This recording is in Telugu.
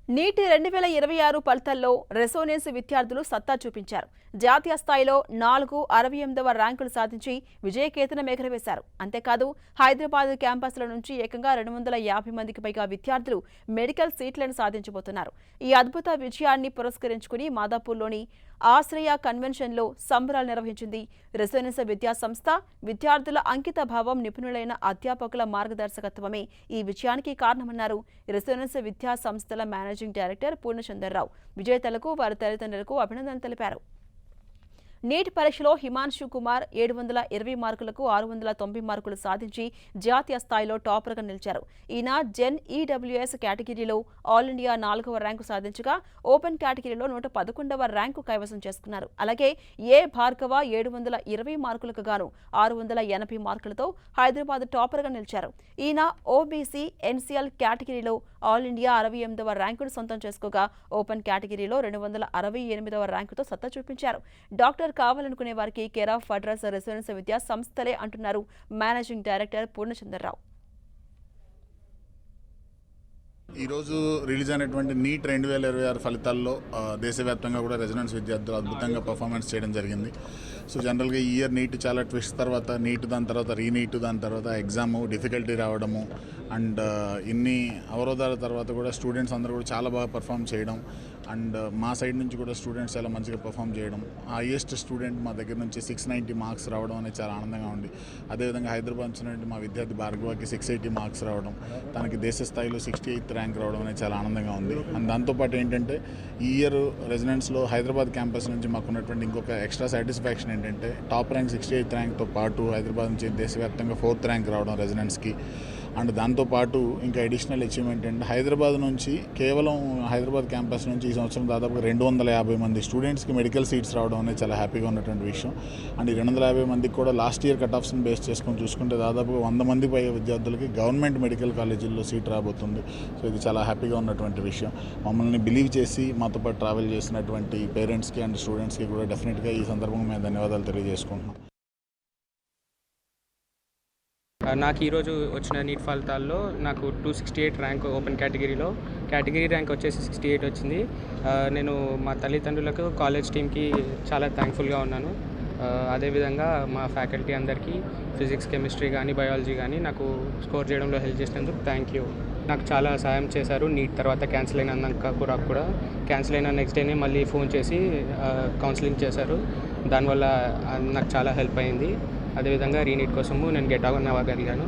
నీట్ 2026 ఫలితాల్లో రెసోనెన్స్ విద్యార్థులు సత్తా చూపించారు. జాతీయ స్థాయిలో 468వ ర్యాంకులు సాధించి విజయకేతనం ఎగురవేశారు. అంతేకాదు హైదరాబాద్ క్యాంపస్ల నుంచి ఏకంగా 250 మందికి పైగా విద్యార్థులు మెడికల్ సీట్లను సాధించబోతున్నారు. ఈ అద్భుత విజయాన్ని పురస్కరించుకుని మాదాపూర్లోని ఆశ్రయ కన్వెన్షన్లో సంబరాలు నిర్వహించింది రెసోనెన్స్ విద్యా సంస్థ. విద్యార్థుల అంకిత భావం, నిపుణులైన అధ్యాపకుల మార్గదర్శకత్వమే ఈ విజయానికి కారణమన్నారు రెసోనెన్స్ విద్యా సంస్థల మేనేజింగ్ డైరెక్టర్ పూర్ణచంద్రరావు. విజేతలకు వారి తల్లిదండ్రులకు అభినందనలు తెలిపారు. నీట్ పరీక్షలో హిమాన్షు కుమార్ 720 మార్కులకు 690 మార్కులు సాధించి జాతీయ స్థాయిలో టాపర్గా నిలిచారు. ఈయన జెన్ ఈడబ్ల్యూఎస్ కేటగిరీలో ఆల్ ఇండియా 4వ ర్యాంకు సాధించగా ఓపెన్ కేటగిరీలో 111వ ర్యాంకు కైవసం చేసుకున్నారు. అలాగే ఏ భార్గవ 720 మార్కులకు గాను 680 మార్కులతో హైదరాబాద్ టాపర్గా నిలిచారు. ఈయన ఓబీసీ ఎన్సీఎల్ కేటగిరీలో ఆల్ ఇండియా 68వ ర్యాంకును సొంతం చేసుకోగా ఓపెన్ కేటగిరీలో 268వ ర్యాంకుతో సత్తా చూపించారు. డాక్టర్ కావాలనుకునే వారికి కేర్ ఆఫ్ అడ్రస్ రెసిడెన్స్ విద్యా సంస్థలే అంటున్నారు మేనేజింగ్ డైరెక్టర్ పూర్ణచంద్రరావు. ఈరోజు రిలీజ్ అయినటువంటి నీట్ 2026 ఫలితాల్లో దేశవ్యాప్తంగా కూడా రెసిడెన్స్ విద్యార్థులు అద్భుతంగా పర్ఫార్మెన్స్ చేయడం జరిగింది. సో జనరల్గా ఈ ఇయర్ నీట్ చాలా ట్విస్ట్ తర్వాత నీట్, దాని తర్వాత రీనీట్, దాని తర్వాత ఎగ్జామ్ డిఫికల్టీ రావడము అండ్ ఇన్ని అవరోధాల తర్వాత కూడా స్టూడెంట్స్ అందరూ కూడా చాలా బాగా పర్ఫామ్ చేయడం అండ్ మా సైడ్ నుంచి కూడా స్టూడెంట్స్ చాలా మంచిగా పర్ఫామ్ చేయడం. హైయెస్ట్ స్టూడెంట్ మా దగ్గర నుంచి 690 మార్క్స్ రావడం అనేది చాలా ఆనందంగా ఉంది. అదేవిధంగా హైదరాబాద్ నుంచి మా విద్యార్థి భార్గవకి 680 మార్క్స్ రావడం, తనకి దేశ స్థాయిలో 68th ర్యాంక్ రావడం అనేది చాలా ఆనందంగా ఉంది. అండ్ దాంతోపాటు ఏంటంటే ఈ ఇయర్ రెసిడెన్స్లో హైదరాబాద్ క్యాంపస్ నుంచి మాకు ఉన్నటువంటి ఇంకొక ఎక్స్ట్రా సాటిస్ఫాక్షన్ ఏంటంటే టాప్ ర్యాంక్ 68th ర్యాంక్తో పాటు హైదరాబాద్ నుంచి దేశవ్యాప్తంగా 4th ర్యాంక్ రావడం రెసిడెన్స్కి. అండ్ దాంతోపాటు ఇంకా అడిషనల్ అచీవ్మెంట్ ఏంటంటే హైదరాబాద్ నుంచి కేవలం హైదరాబాద్ క్యాంపస్ నుంచి ఈ సంవత్సరం దాదాపుగా 250 మంది స్టూడెంట్స్కి మెడికల్ సీట్స్ రావడం అనేది చాలా హ్యాపీగా ఉన్నటువంటి విషయం. అండ్ ఈ 250 మందికి కూడా లాస్ట్ ఇయర్ కట్ ఆఫ్స్ని బేస్ చేసుకొని చూసుకుంటే దాదాపుగా 100 మంది పై విద్యార్థులకి గవర్నమెంట్ మెడికల్ కాలేజీల్లో సీట్ రాబోతుంది. సో ఇది చాలా హ్యాపీగా ఉన్నటువంటి విషయం. మమ్మల్ని బిలీవ్ చేసి మాతో పాటు ట్రావెల్ చేసినటువంటి పేరెంట్స్కి అండ్ స్టూడెంట్స్కి కూడా డెఫినెట్గా ఈ సందర్భంగా మేము ధన్యవాదాలు తెలియజేసుకుంటున్నాం. నాకు ఈరోజు వచ్చిన నీట్ ఫలితాల్లో నాకు 268 ర్యాంక్ ఓపెన్ కేటగిరీ ర్యాంక్ వచ్చేసి 68 వచ్చింది. నేను మా తల్లిదండ్రులకు, కాలేజ్ టీమ్కి చాలా థ్యాంక్ఫుల్గా ఉన్నాను. అదేవిధంగా మా ఫ్యాకల్టీ అందరికీ ఫిజిక్స్, కెమిస్ట్రీ కానీ బయాలజీ కానీ నాకు స్కోర్ చేయడంలో హెల్ప్ చేసినందుకు థ్యాంక్ యూ. నాకు చాలా సాయం చేశారు. నీట్ తర్వాత క్యాన్సిల్ అయినాక కూడా క్యాన్సిల్ అయిన నెక్స్ట్ డేనే మళ్ళీ ఫోన్ చేసి కౌన్సిలింగ్ చేశారు. దానివల్ల నాకు చాలా హెల్ప్ అయింది. అదేవిధంగా రీనీట్ కోసము నేను గెట్ ఆన్ అవ్వగలిగాను.